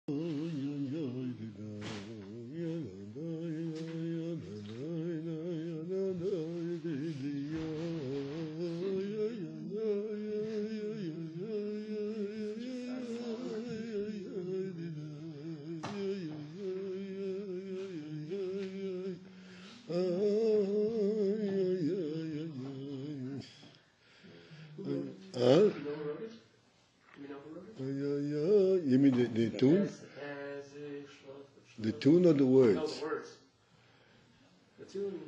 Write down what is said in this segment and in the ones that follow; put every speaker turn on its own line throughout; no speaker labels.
You mean the tune? The tune or the words?
No, the words. The tune.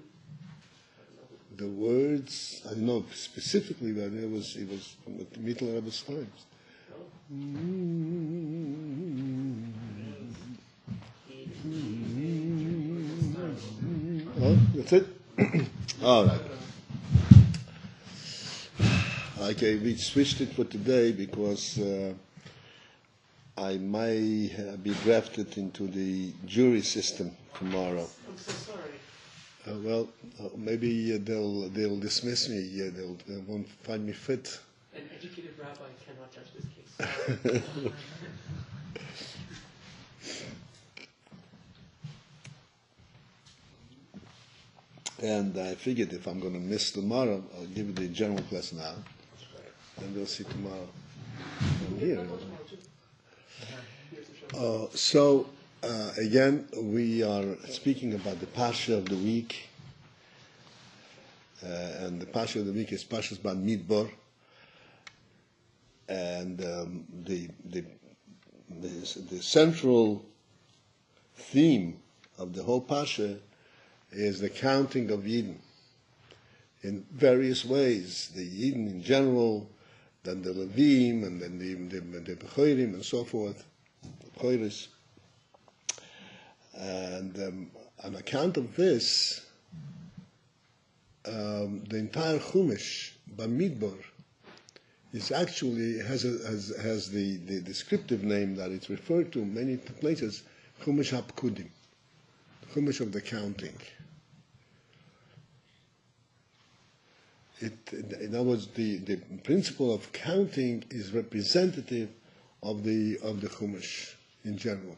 The words, I don't know specifically, but it was at the Mittel Rebbe's times. Oh, that's it? All right. Okay, we switched it for today because I may be drafted into the jury system tomorrow.
I'm so sorry.
Maybe they'll dismiss me. They won't find me fit.
An educated rabbi cannot judge this case.
And I figured if I'm going to miss tomorrow, I'll give you the general class now, and we'll see tomorrow. I'm here. Again, we are speaking about the Parsha of the week, and the Parsha of the week is Parshas Bamidbar, and the central theme of the whole Parsha is the counting of Eden in various ways. The Eden in general, then the Levim, and then the Bechorim, and so forth, the Bechoris. And on account of this, the entire Chumash, Bamidbar, is actually has the descriptive name that it's referred to in many places, Chumash HaPkudim, Chumash of the counting. In other words, the principle of counting is representative of the Chumash in general.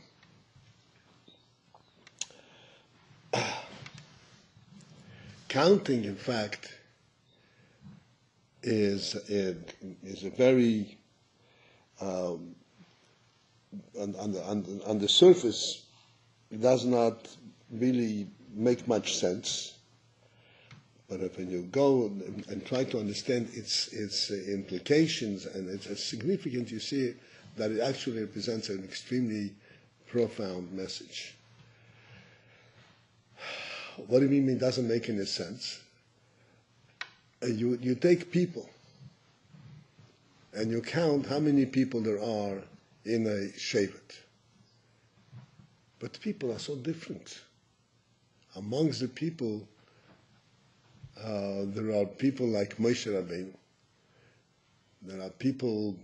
Counting, in fact, is a very on the surface, it does not really make much sense. But when you go and try to understand its implications and its significance, you see that it actually represents an extremely profound message. What do you mean it doesn't make any sense? You take people and you count how many people there are in a shevet. But people are so different. Amongst the people, there are people like Moshe Rabbeinu. There are people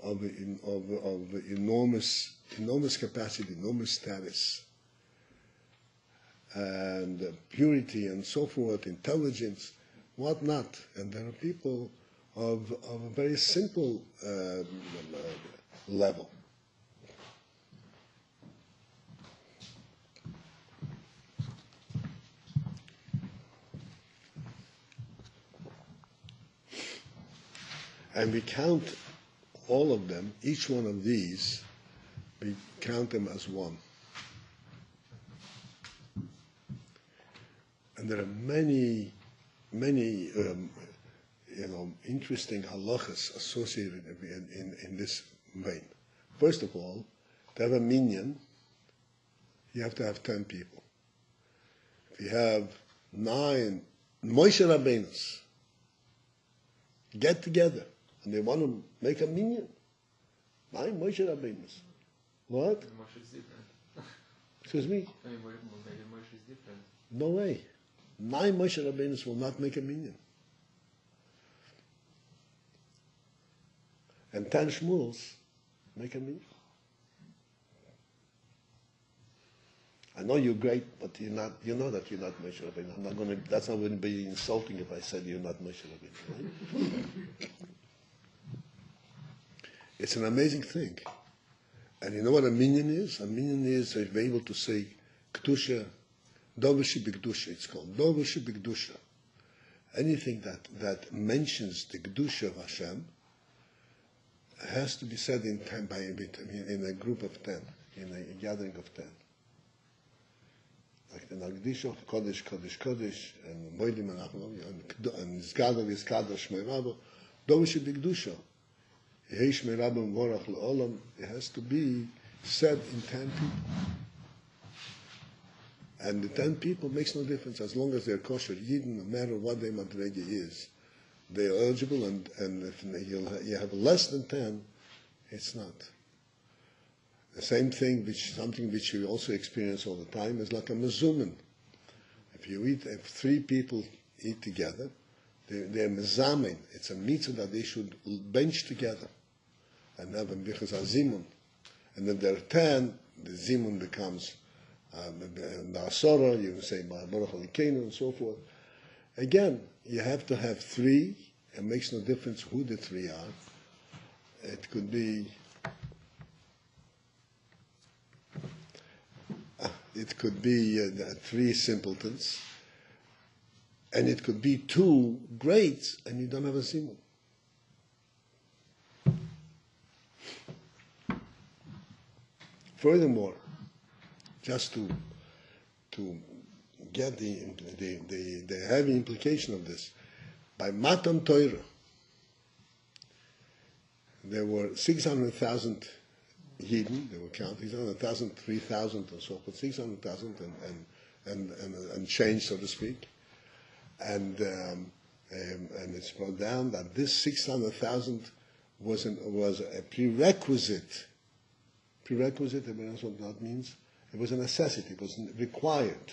of enormous capacity, enormous status, and purity, and so forth, intelligence, whatnot. And there are people of a very simple level. And we count all of them, each one of these, we count them as one. And there are many interesting halachas associated in this vein. First of all, to have a minyan, you have to have 10 people. If you have 9 Moshe Rabbeinus get together, and they want to make a minyan. 9 Moshe Rabbeinus. What?
Moshe is different.
Excuse me?
Moshe is different.
No way. 9 Moshe Rabbeinus will not make a minyan. And 10 Shmuels make a minyan. I know you're great, but you're not. You know that you're not Moshe Rabbeinu. I'm not going to. That's not going to be insulting if I said you're not Moshe Rabbeinu. Right? It's an amazing thing. And you know what a minyan is? A minyan is to be able to say Kedusha, Dovishi B'Kedusha, it's called. Dovishi B'Kedusha. Anything that mentions the Kedusha of Hashem has to be said in a group of 10, in a gathering of 10. Like the Nagdisha, Kodesh, Kodesh, Kodesh, and Moedim and Zgadav, Yizkadav, Shmei Rabba, Dovishi B'Kedusha. Yehei Shmei Rabba M'vorach L'Olam, it has to be said in 10 people. And the 10 people makes no difference as long as they're kosher Yidden, no matter what their madrega is. They are eligible, and if you have less than 10, it's not. The same thing, something which you also experience all the time, is like a mezumin. If 3 people eat together, they're mezamin. It's a mitzvah that they should bench together and have a bichas azimun. And if there are 10, the zimun becomes Ba'asora, you can say Baruch Elokeinu, and so forth. Again, you have to have 3. It makes no difference who the 3 are. It could be It could be 3 simpletons, and it could be 2 greats, and you don't have a simul. Furthermore, just to get the heavy implication of this, by Matan Torah, there were 600,000 Yidden, they were counting 600,000, 3,000 or so forth, 600,000 and change, so to speak. And it's brought down that this 600,000 was a prerequisite. Prerequisite, everybody knows what that means? It was a necessity, it was required,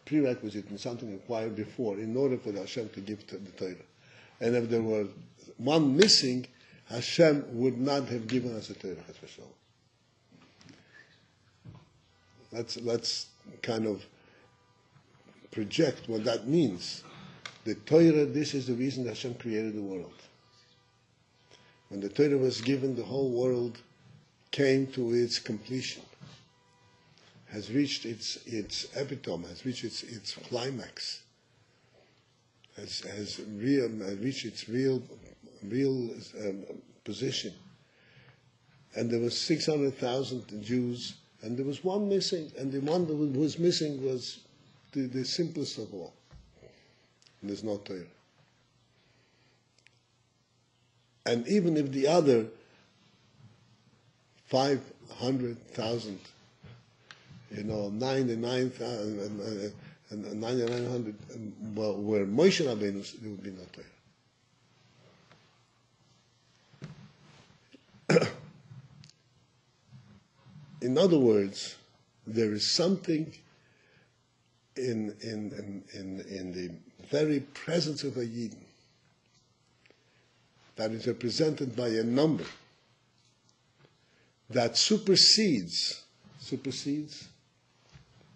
prerequisite, and something required before, in order for Hashem to give the Torah. And if there were one missing, Hashem would not have given us a Torah. Let's kind of project what that means. The Torah, this is the reason that Hashem created the world. When the Torah was given, the whole world came to its completion, has reached its epitome, has reached its climax, has reached its real position. And there was 600,000 Jews, and there was one missing, and the one that was missing was the simplest of all. And there's no Torah. And even if the other 500,000, 99,000 and 9,900 were Moshe Rabbeinu's, there would be no Torah. In other words, there is something in the very presence of a Yidden that is represented by a number that supersedes,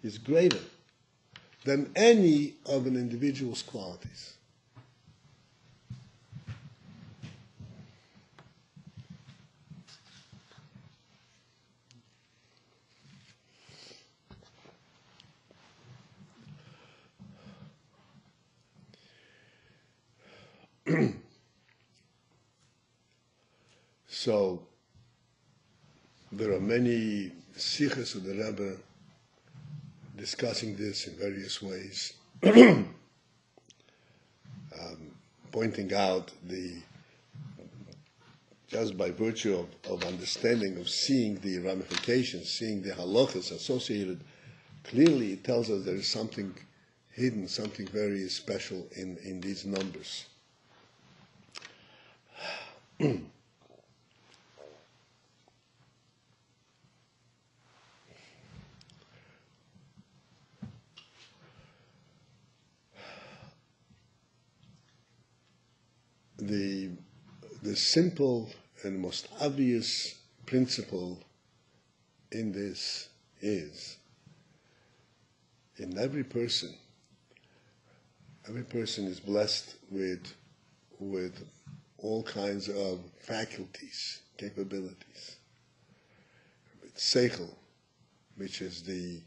is greater than any of an individual's qualities. So, there are many sikhs of the Rebbe discussing this in various ways, pointing out just by virtue of understanding, of seeing the ramifications, seeing the halachas associated, clearly it tells us there is something hidden, something very special in these numbers. The simple and most obvious principle in this is, in every person is blessed with all kinds of faculties, capabilities. seichel, which is the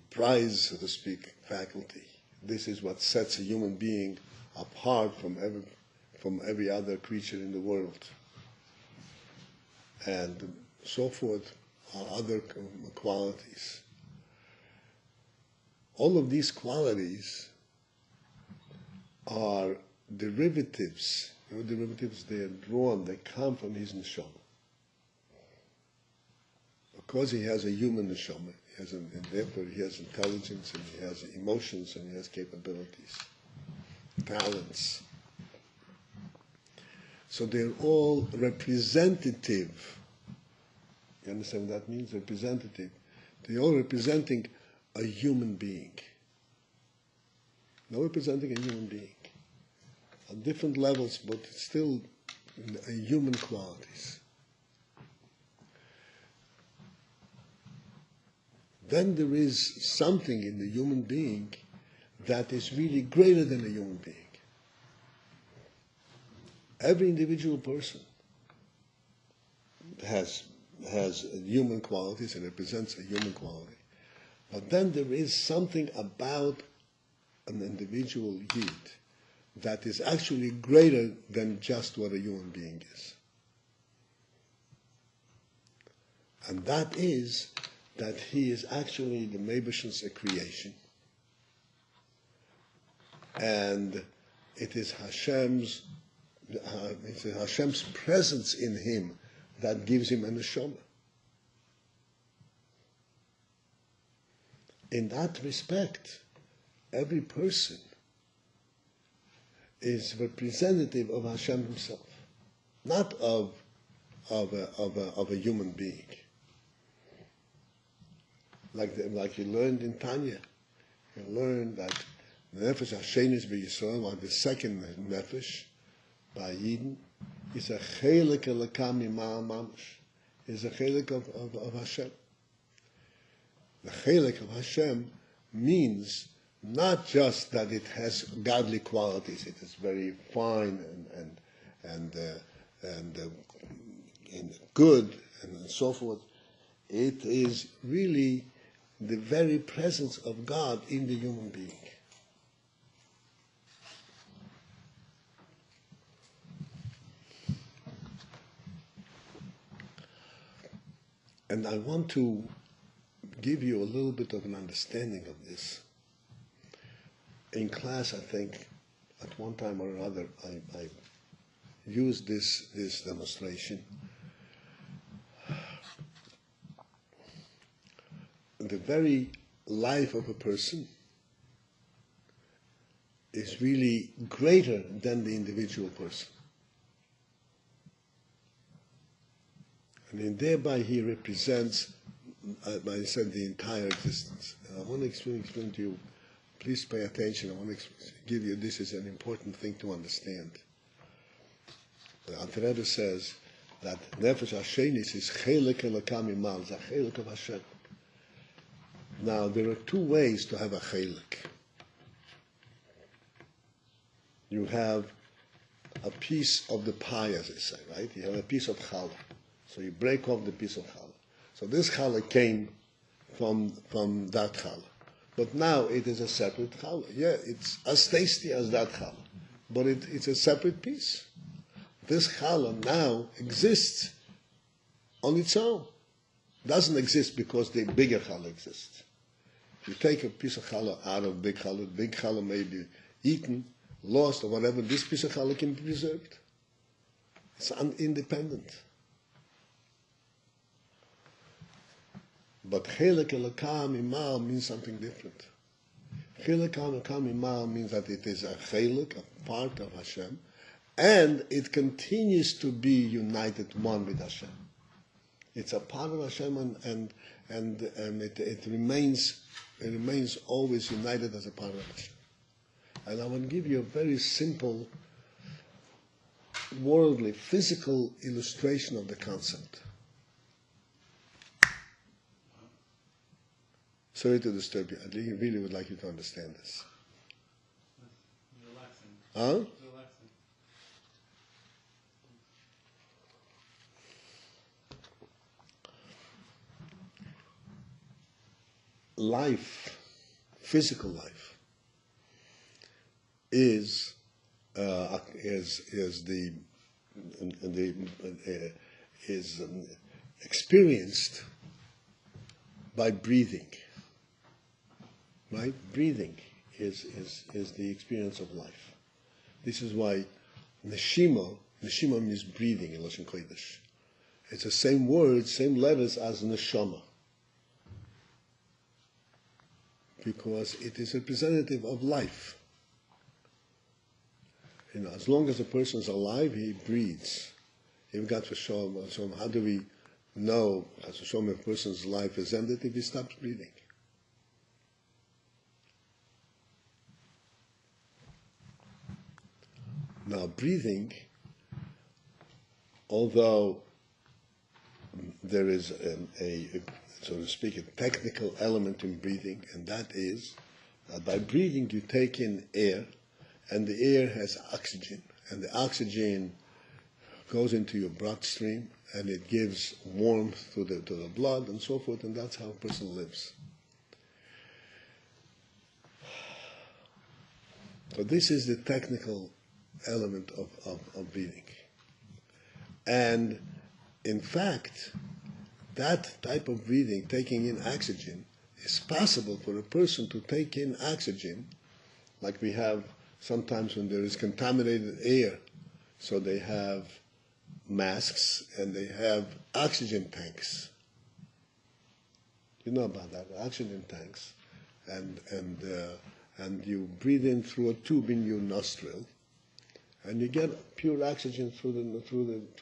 prize, so to speak, faculty. This is what sets a human being apart from every other creature in the world. And so forth are other qualities. All of these qualities are derivatives. Derivatives, they are drawn, they come from his neshama. Because he has a human neshama, and therefore he has intelligence, and he has emotions, and he has capabilities, talents. So they're all representative. You understand what that means? Representative. They're all representing a human being. Not representing a human being. On different levels, but still human qualities. Then there is something in the human being that is really greater than a human being. Every individual person has human qualities and represents a human quality. But then there is something about an individual yid that is actually greater than just what a human being is. And that is that he is actually the Meibushan's creation. And it is Hashem's presence in him that gives him a neshama. In that respect, every person is representative of Hashem himself, not of a human being. Like you learned in Tanya, you learned that the nefesh hashenis b'Yisrael, or the second nefesh by Yidden, is a chelik elokam mima'al mamash, is a chelik of Hashem. The chelik of Hashem means not just that it has godly qualities; it is very fine and good and so forth. It is really the very presence of God in the human being. And I want to give you a little bit of an understanding of this. In class, I think, at one time or another, I used this demonstration. The very life of a person is really greater than the individual person. And thereby he represents, I said, the entire existence. And I want to explain to you, please pay attention, I want to give you, this is an important thing to understand. The Alter Rebbe says that Nefesh Hashenis is chelik elokam mima'al, it's a chelik of Hashem. Now, there are two ways to have a chelik. You have a piece of the pie, as they say, right? You have a piece of challah. So you break off the piece of challah. So this challah came from that challah. But now it is a separate challah. Yeah, it's as tasty as that challah. But it's a separate piece. This challah now exists on its own. Doesn't exist because the bigger challah exists. If you take a piece of challah out of big challah may be eaten, lost, or whatever, this piece of challah can be preserved. It's independent. But chelik elokam mima'al means something different. Chelik elokam mima'al means that it is a chelik, a part of Hashem, and it continues to be united one with Hashem. It's a part of Hashem, and it remains always united as a part of Hashem. And I want to give you a very simple, worldly, physical illustration of the concept. Sorry to disturb you. I really would like you to understand this.
Relaxing.
Huh?
Relaxing.
life, physical life, is experienced by breathing. Right? Breathing is the experience of life. This is why neshima means breathing in Lashon Kodesh. It's the same word, same letters as neshama, because it is representative of life. As long as a person is alive, he breathes. You've got to show him. How do we know, as to show him, if a person's life is ended if he stops breathing? Now, breathing, although there is so to speak, a technical element in breathing, and that is that by breathing you take in air, and the air has oxygen, and the oxygen goes into your bloodstream, and it gives warmth to the blood and so forth, and that's how a person lives. So this is the technical element of breathing. And in fact, that type of breathing, taking in oxygen, is possible for a person to take in oxygen, like we have sometimes when there is contaminated air. So they have masks and they have oxygen tanks. You know about that, oxygen tanks. And you breathe in through a tube in your nostril, and you get pure oxygen through the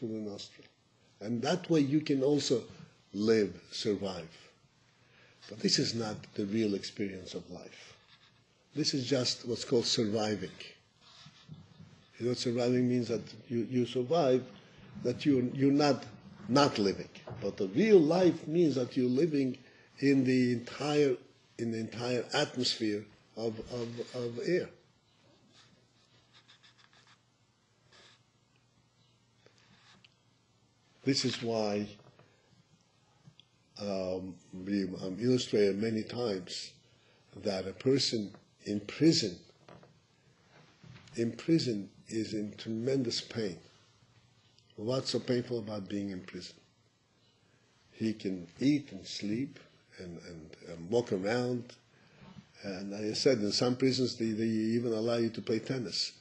nostril. And that way you can also live, survive. But this is not the real experience of life. This is just what's called surviving. You know what surviving means? That you survive, that you're not living. But the real life means that you're living in the entire atmosphere of air. This is why we illustrated many times that a person in prison is in tremendous pain. What's so painful about being in prison? He can eat and sleep and walk around. And I said, in some prisons they even allow you to play tennis.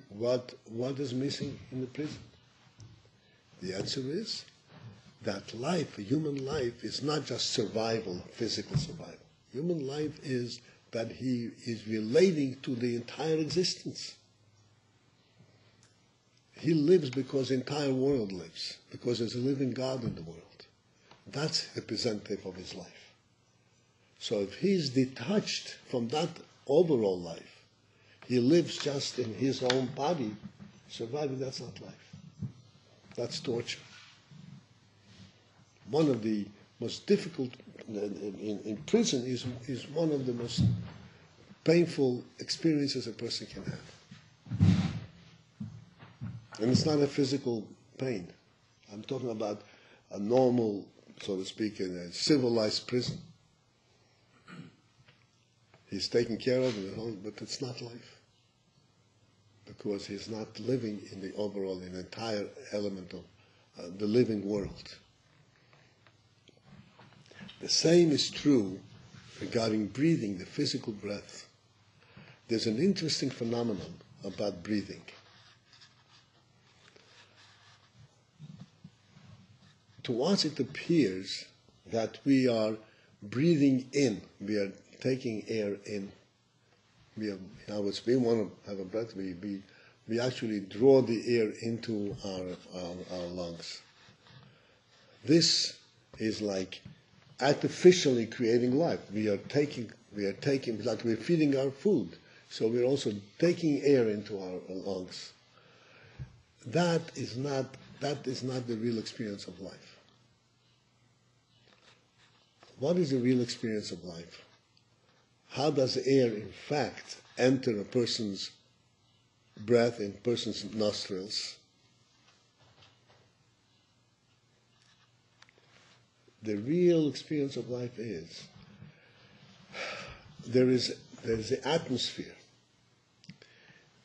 What is missing in the prison? The answer is that life, human life, is not just survival, physical survival. Human life is that he is relating to the entire existence. He lives because the entire world lives, because there's a living God in the world. That's representative of his life. So if he's detached from that overall life, he lives just in his own body, surviving, that's not life. That's torture. One of the most difficult in prison is one of the most painful experiences a person can have. And it's not a physical pain. I'm talking about a normal, so to speak, in a civilized prison. He's taken care of, but it's not life. Because he's not living in the overall, in the entire element of the living world. The same is true regarding breathing, the physical breath. There's an interesting phenomenon about breathing. To us it appears that we are breathing in, we are taking air in. We want to have a breath, we actually draw the air into our lungs. This is like artificially creating life. We are taking, like we're feeding our food. So we're also taking air into our lungs. That is not the real experience of life. What is the real experience of life? How does air, in fact, enter a person's breath, in a person's nostrils? The real experience of life is there is the atmosphere.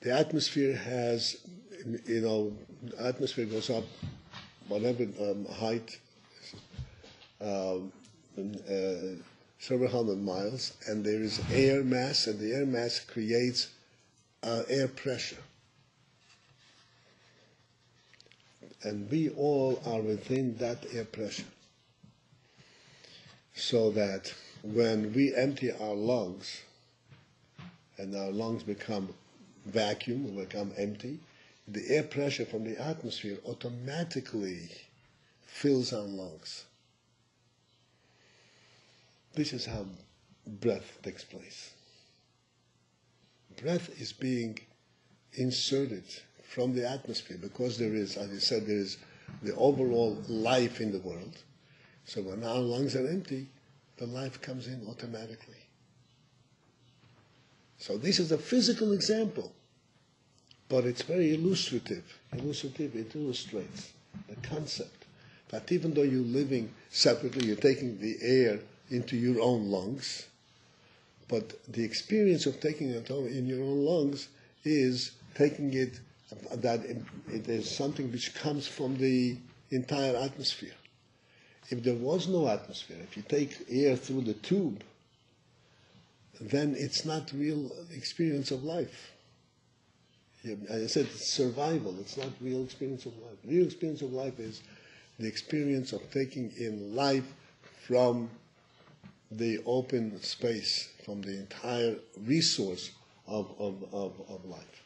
The atmosphere has, atmosphere goes up whatever height, several hundred miles, and there is air mass, and the air mass creates air pressure. And we all are within that air pressure. So that when we empty our lungs, and our lungs become vacuum, become empty, the air pressure from the atmosphere automatically fills our lungs. This is how breath takes place. Breath is being inserted from the atmosphere because there is, as I said, there is the overall life in the world. So when our lungs are empty, the life comes in automatically. So this is a physical example, but it's very illustrative. It illustrates the concept that even though you're living separately, you're taking the air into your own lungs, but the experience of taking it in your own lungs is taking it, that it is something which comes from the entire atmosphere. If there was no atmosphere, if you take air through the tube, then it's not real experience of life. As I said, it's survival. It's not real experience of life. Real experience of life is the experience of taking in life from the open space, from the entire resource of life.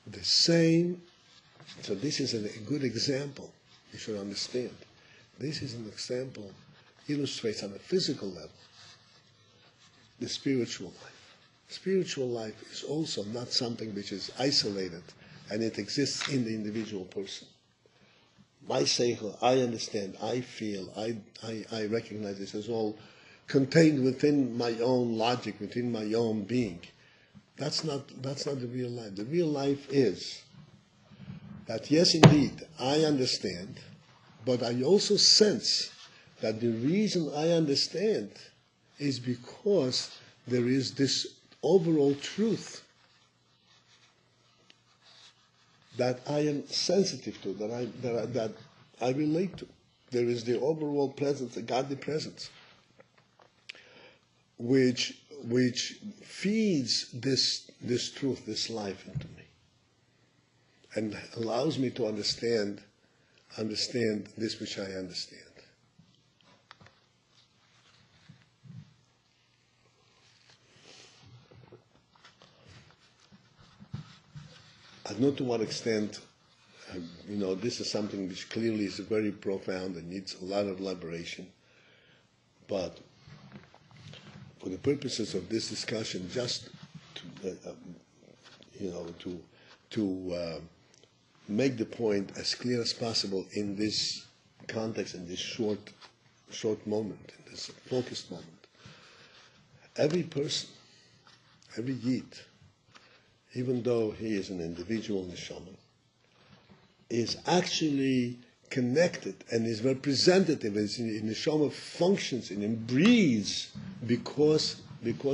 The same, so this is a good example, you should understand. This is an example, illustrates on a physical level the spiritual life. Spiritual life is also not something which is isolated and it exists in the individual person. My seichel, I understand, I feel, I recognize this as all contained within my own logic, within my own being. That's not the real life. The real life is that, yes, indeed, I understand, but I also sense that the reason I understand is because there is this overall truth that I am sensitive to, that I relate to. There is the overall presence, the godly presence, which feeds this truth, this life into me, and allows me to understand this which I understand. I don't know to what extent, this is something which clearly is very profound and needs a lot of elaboration, but for the purposes of this discussion, just to make the point as clear as possible in this context, in this short moment, in this focused moment. Every person, every yid, even though he is an individual neshama, is actually connected and is representative, and neshama functions and breathes because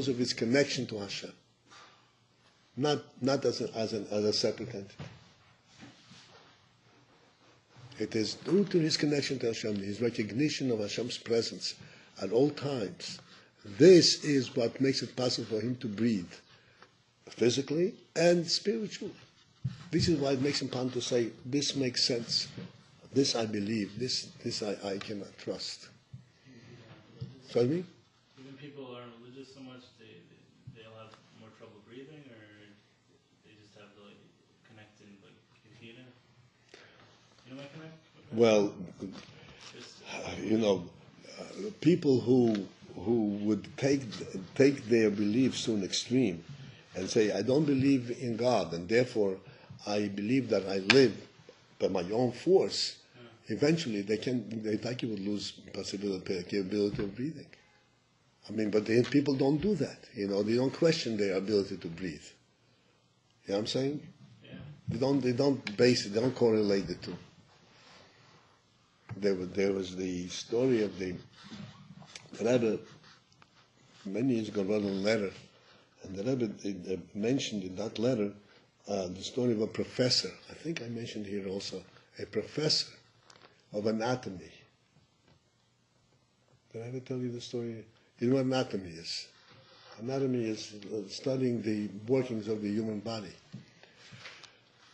of his connection to Hashem, not as a separate entity. It is due to his connection to Hashem, his recognition of Hashem's presence at all times. This is what makes it possible for him to breathe, physically and spiritually. This is why it makes him fun to say, this makes sense, this I believe, this I cannot trust. Sorry me?
Even people who aren't religious so much, they'll have more trouble breathing, or they just have to connect in computer. You know what I connect?
Well, people who would take their beliefs to an extreme and say, I don't believe in God, and therefore I believe that I live by my own force, eventually they would lose capability of breathing. But people don't do that. They don't question their ability to breathe. You know what I'm saying?
Yeah.
They don't correlate the two. There was the story of the the Rebbe, many years ago, wrote a letter, and the Rebbe mentioned in that letter the story of a professor. I think I mentioned here also a professor of anatomy. Did I ever tell you the story? You know what anatomy is? Anatomy is studying the workings of the human body.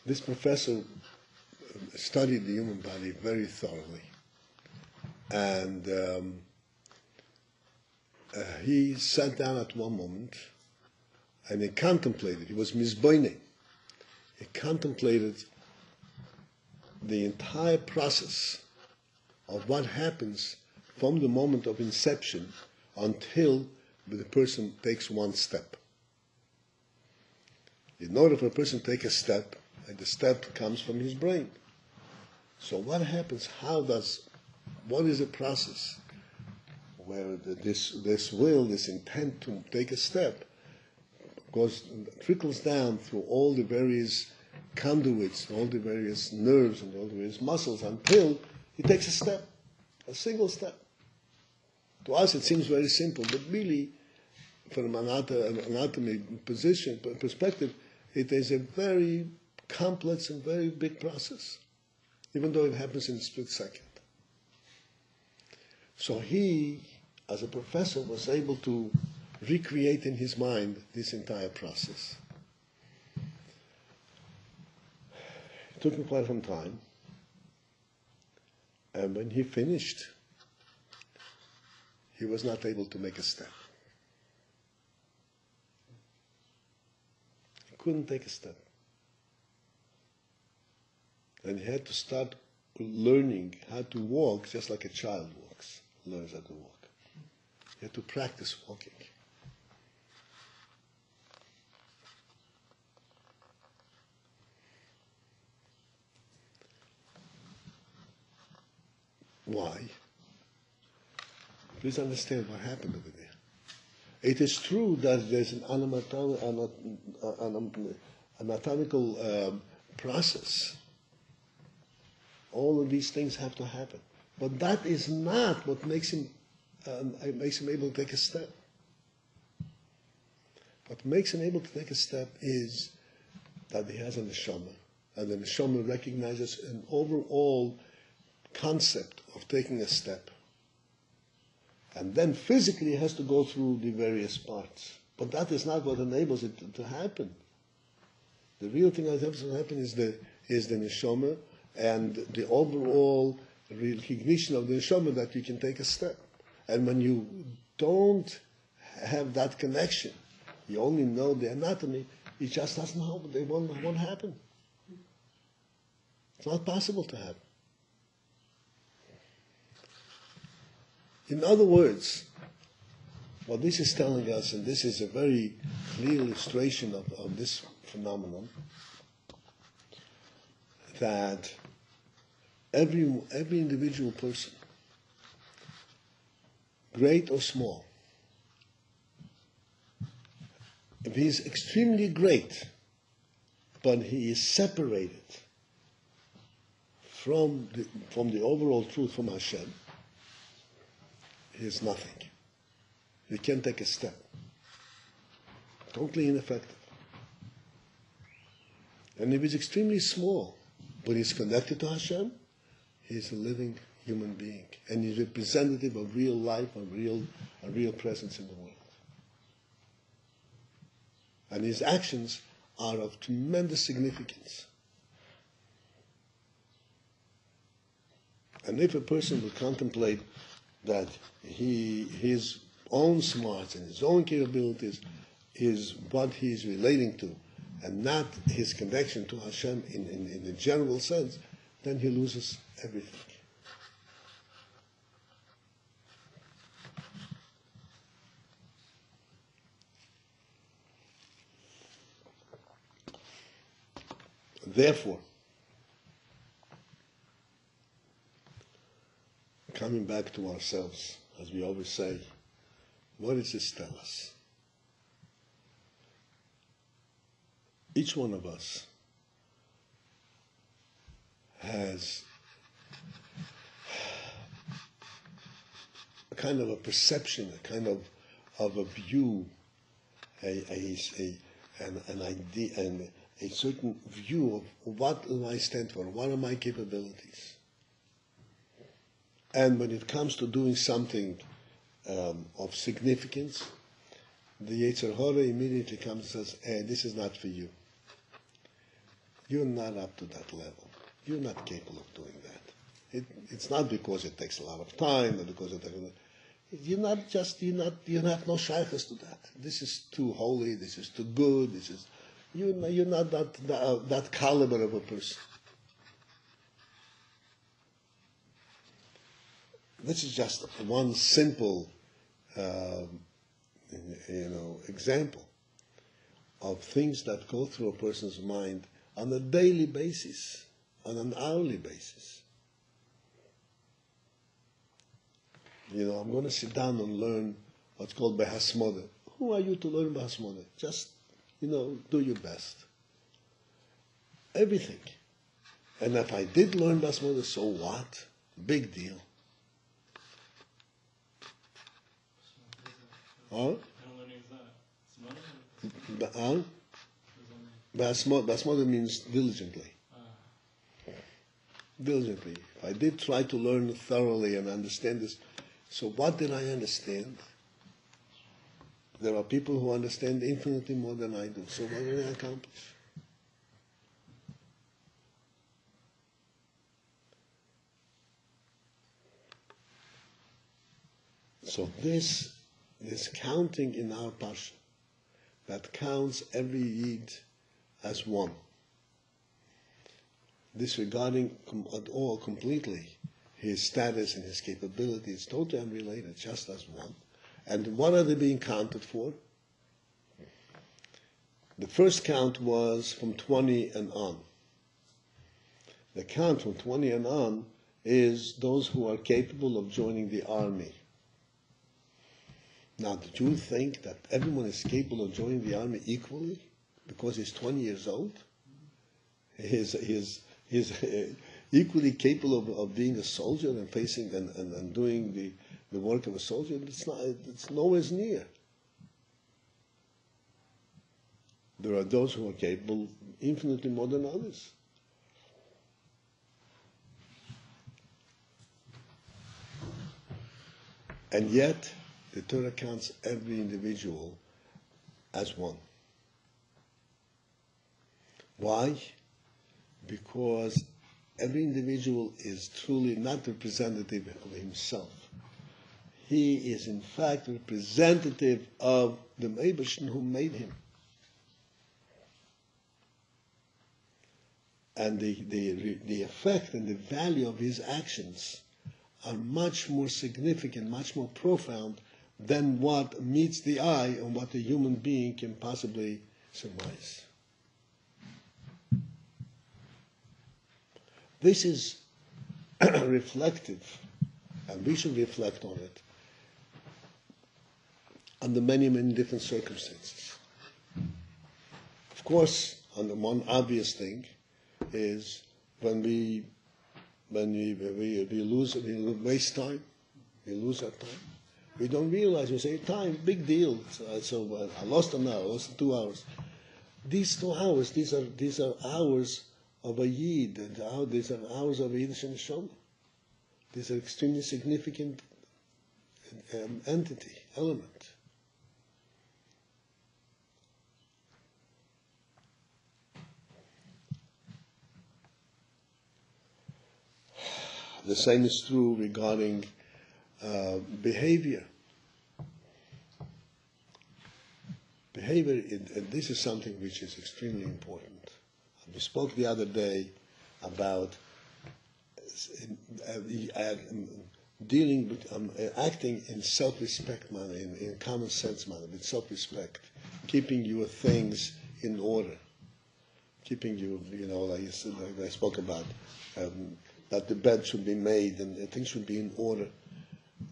This professor studied the human body very thoroughly. And he sat down at one moment and he contemplated, he was misboining. He contemplated the entire process of what happens from the moment of inception until the person takes one step. In order for a person to take a step, and the step comes from his brain. So what happens? What is the process where this will, this intent to take a step, trickles down through all the various conduits, all the various nerves and all the various muscles until he takes a step, a single step. To us it seems very simple, but really from an anatomy perspective, it is a very complex and very big process, even though it happens in a split second. So he, as a professor, was able to recreate in his mind this entire process. It took him quite some time, and when he finished, he was not able to make a step. He couldn't take a step. And he had to start learning how to walk just like a child learns how to walk. He had to practice walking. Why? Please understand what happened over there. It is true that there's an anatomical process. All of these things have to happen. But that is not what makes him able to take a step. What makes him able to take a step is that he has a neshama, and the neshama recognizes an overall concept of taking a step. And then physically it has to go through the various parts. But that is not what enables it to happen. The real thing that happens to happen is the neshama and the overall recognition of the neshama that you can take a step. And when you don't have that connection, you only know the anatomy, it just doesn't happen. It won't happen. It's not possible to happen. In other words, what this is telling us, and this is a very clear illustration of this phenomenon, that every individual person, great or small, if he is extremely great, but he is separated from the overall truth, from Hashem, he is nothing. He can't take a step. Totally ineffective. And if he's extremely small, but he's connected to Hashem, he's a living human being. And he's representative of real life, of a real presence in the world. And his actions are of tremendous significance. And if a person would contemplate that his own smarts and his own capabilities is what he's relating to, and not his connection to Hashem in the general sense, then he loses everything. Therefore, coming back to ourselves, as we always say, what does this tell us? Each one of us has kind of a perception, a kind of a view, an idea, and a certain view of what do I stand for, what are my capabilities. And when it comes to doing something of significance, the Yetzer Hara immediately comes and says, hey, this is not for you. You're not up to that level. You're not capable of doing that. It's not because it takes a lot of time, or because you have no shaykhs to that. This is too holy. This is too good. You're not that caliber of a person. This is just one simple, example of things that go through a person's mind on a daily basis, on an hourly basis. I'm going to sit down and learn what's called Behasmoda. Who are you to learn Behasmoda? Just, do your best. Everything. And if I did learn Behasmoda, so what? Big deal. Huh? Behasmoda means diligently. Diligently. If I did try to learn thoroughly and understand this, so what did I understand? There are people who understand infinitely more than I do. So what did I accomplish? So this counting in our Parsha, that counts every Yid as one, disregarding at all completely his status and his capabilities, totally unrelated, just as one. And what are they being counted for? The first count was from 20 and on. The count from 20 and on is those who are capable of joining the army. Now, did you think that everyone is capable of joining the army equally because he's 20 years old? He's equally capable of being a soldier and facing and doing the work of a soldier. It's nowhere near. There are those who are capable infinitely more than others. And yet, the Torah counts every individual as one. Why? Because every individual is truly not representative of himself. He is in fact representative of the Eibushin who made him. And the effect and the value of his actions are much more significant, much more profound than what meets the eye and what a human being can possibly surmise. This is reflective, and we should reflect on it, under many, many different circumstances. Of course, and the one obvious thing is when we lose, we waste time, we lose our time. We don't realize, we say, time, big deal. So I lost an hour, I lost 2 hours. These 2 hours, these are hours of a Yid, and these are hours of a Yiddish Neshama. These are extremely significant entity, element. The same is true regarding behavior. Behavior, and this is something which is extremely important. We spoke the other day about dealing with acting in self-respect manner, in common sense manner, with self-respect, keeping your things in order, keeping you, like I spoke about, that the bed should be made and things should be in order.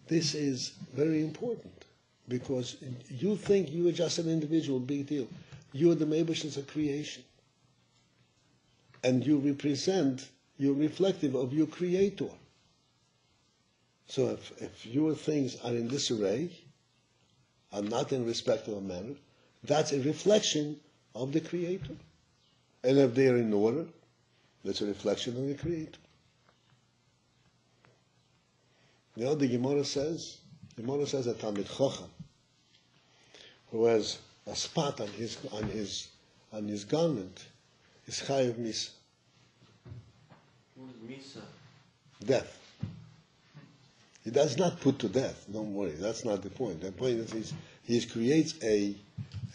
This is very important because you think you are just an individual, big deal. You are the Meibushin's of creation. And you're reflective of your Creator. So if your things are in disarray, are not in respectable manner, that's a reflection of the Creator. And if they are in order, that's a reflection of the Creator. You know, the Gemara says that Talmid Chacham, who has a spot on his garment, is chayav misa.
What is Misa?
Death. He does not put to death. Don't worry. That's not the point. The point is he creates a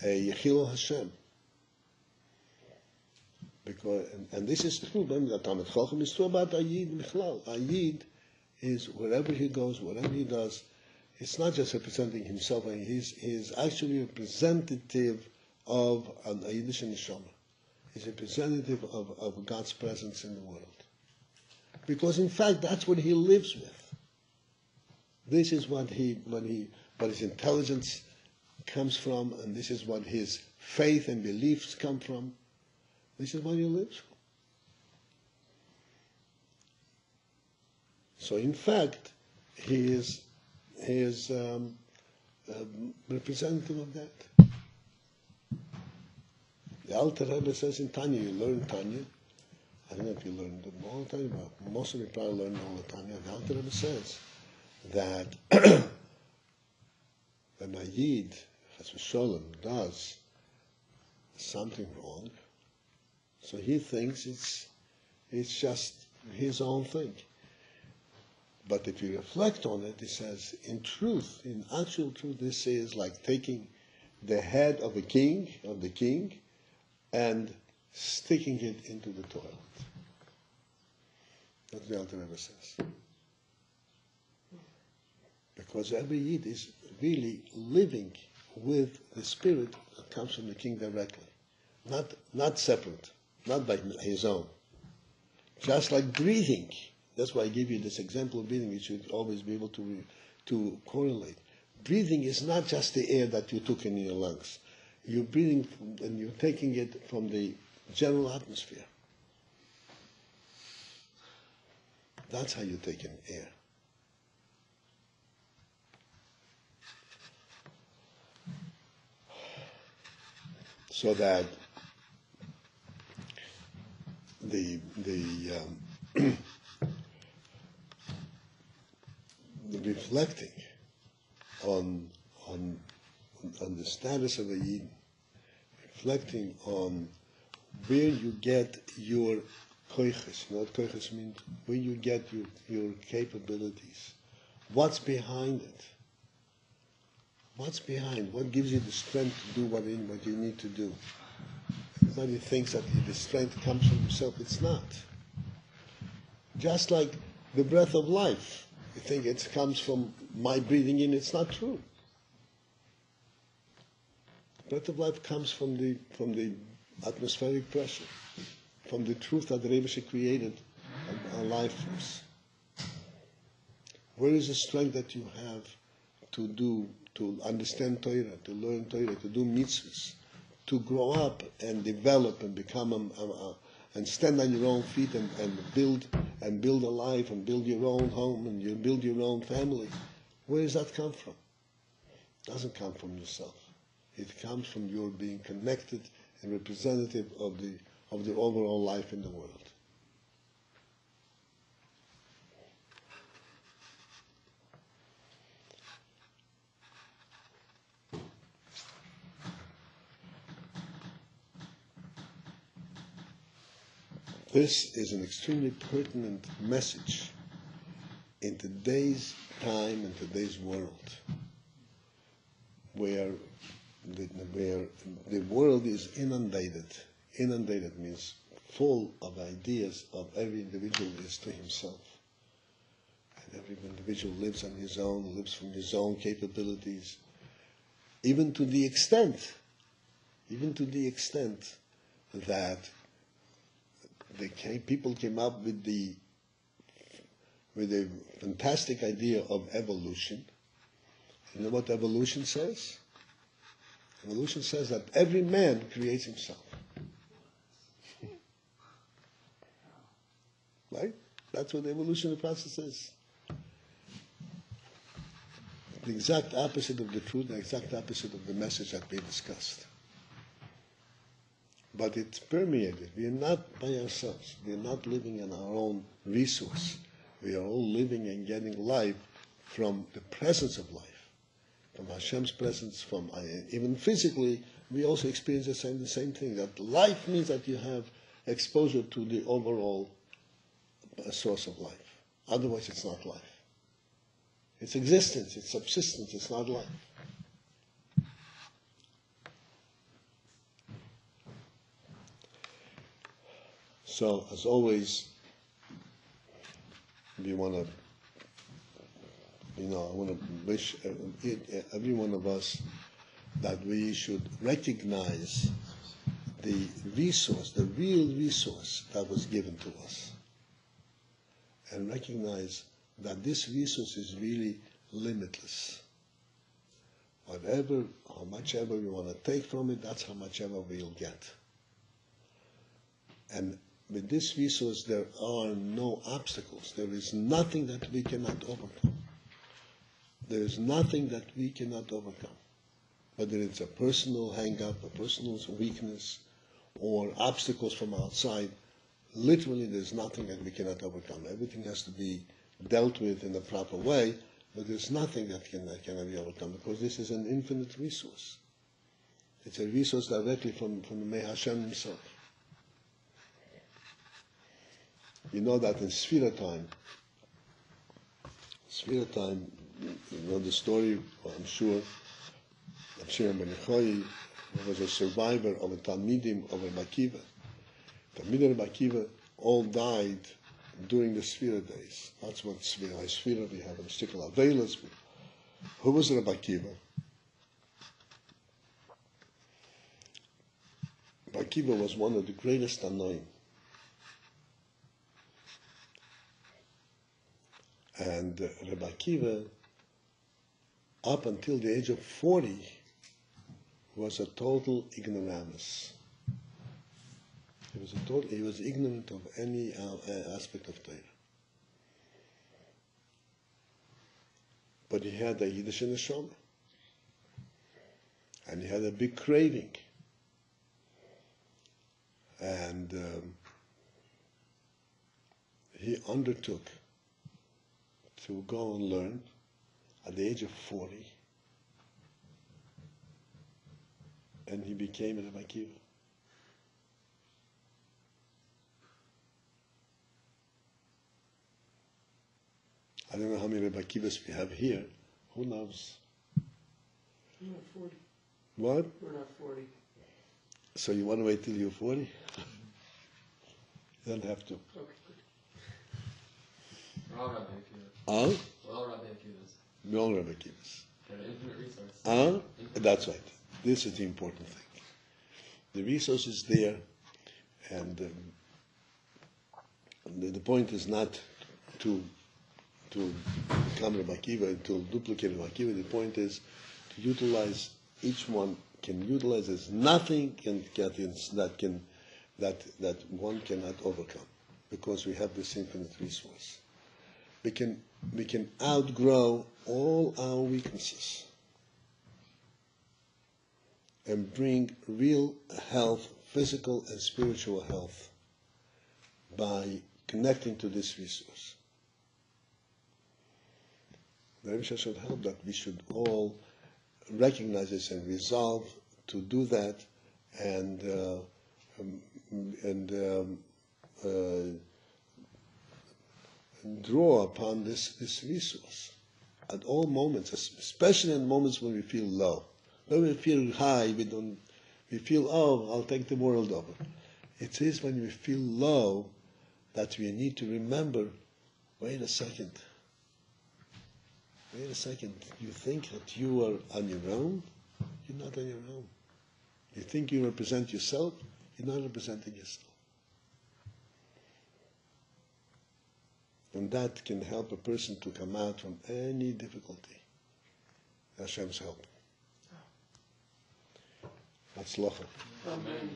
Yechil Hashem. Because and this is true. That Talmid Chacham is true about Ayid Michlal. Ayid is wherever he goes, whatever he does, it's not just representing himself. He is actually a representative of an Ayidish Neshama. He's a representative of God's presence in the world. Because in fact, that's what he lives with. This is what his intelligence comes from, and this is what his faith and beliefs come from. This is what he lives for. So in fact, he is representative of that. The Alter Rebbe says in Tanya, you learn Tanya. I don't know if you learned it all the time, but most of you probably learn all the Tanya. The Alter Rebbe says that when a Yid, Chas v'Sholem, does something wrong, so he thinks it's just his own thing. But if you reflect on it, he says, in truth, in actual truth, this is like taking the head of the king, and sticking it into the toilet. That's what the Alter Rebbe says. Because every Yid is really living with the spirit that comes from the king directly. Not separate, not by his own. Just like breathing. That's why I give you this example of breathing. You should always be able to correlate. Breathing is not just the air that you took in your lungs. You're breathing and you're taking it from the general atmosphere. That's how you take in air. So that the reflecting on the status of a Yid, reflecting on where you get your koiches. You know what koiches means? Where you get your capabilities. What's behind it? What's behind? What gives you the strength to do what you need to do? Everybody thinks that the strength comes from yourself. It's not. Just like the breath of life. You think it comes from my breathing in. It's not true. The breath of life comes from the atmospheric pressure, from the truth that the Rebbe created our life force. Where is the strength that you have to understand Torah, to learn Torah, to do mitzvahs, to grow up and develop and become and stand on your own feet and build a life and build your own home and you build your own family? Where does that come from? It doesn't come from yourself. It comes from your being connected and representative of the overall life in the world. This is an extremely pertinent message in today's time and today's world, where the world is inundated. Inundated means full of ideas of every individual is to himself. And every individual lives on his own, lives from his own capabilities, even to the extent that people came up with the fantastic idea of evolution. You know what evolution says? Evolution says that every man creates himself. Right? That's what the evolutionary process is. the exact opposite of the truth, the exact opposite of the message that we discussed. But it's permeated. We are not by ourselves. We are not living in our own resource. We are all living and getting life from the presence of life, from Hashem's presence, from even physically, we also experience the same thing. That life means that you have exposure to the overall source of life. Otherwise, it's not life. It's existence, it's subsistence, it's not life. So, as always, we want to, I want to wish every one of us that we should recognize the resource, the real resource that was given to us, and recognize that this resource is really limitless. Whatever, how much ever we want to take from it, that's how much ever we'll get. And with this resource, there are no obstacles. There is nothing that we cannot overcome. There is nothing that we cannot overcome. Whether it's a personal hang-up, a personal weakness, or obstacles from outside, literally there's nothing that we cannot overcome. Everything has to be dealt with in the proper way, but there's nothing that cannot be overcome, because this is an infinite resource. It's a resource directly from the May Hashem himself. You know that in Sfira time, you know the story, I'm sure, of Shimon ben Yochai, who was a survivor of a Talmidim of Rabbi Akiva. Talmidim of Rabbi Akiva all died during the Sfira days. That's what Sfira we have in Shtikal Avelas. Who was Rabbi Akiva? Rabbi Akiva was one of the greatest Tanoim. And Rabbi Akiva, up until the age of 40, was a total ignoramus. He was ignorant of any aspect of Torah. But he had a Yiddish neshama, and he had a big craving. And he undertook to go and learn at the age of 40, and he became a Rabbi Akiva. I don't know how many Rabbi Akivas we have here. Who knows?
We're not 40.
What?
We're not 40.
So you want to wait till you're 40? You don't have to.
Okay, good.
We're all Rabbi Akivas.
Huh?
We're all Rabbi Akivas.
We're all Rabbi Akivas.
They're an infinite resource.
Huh?
Infinite
That's
resource.
right. This is the important thing. The resource is there, and the point is not to become Rabbi Akiva, to duplicate Rabbi Akiva. The point is to utilize, each one can utilize. There's nothing that one cannot overcome, because we have this infinite resource. We can outgrow all our weaknesses and bring real health, physical and spiritual health, by connecting to this resource. The Rebbe should help that we should all recognize this and resolve to do that, and draw upon this resource at all moments, especially in moments when we feel low. When we feel high, we feel, oh, I'll take the world over. It is when we feel low that we need to remember, wait a second. You think that you are on your own? You're not on your own. You think you represent yourself? You're not representing yourself. And that can help a person to come out from any difficulty. Hashem's help. Hatzlacha.
Amen.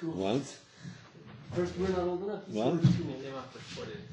What?
First, we're not old enough.
What?
Name off recorded.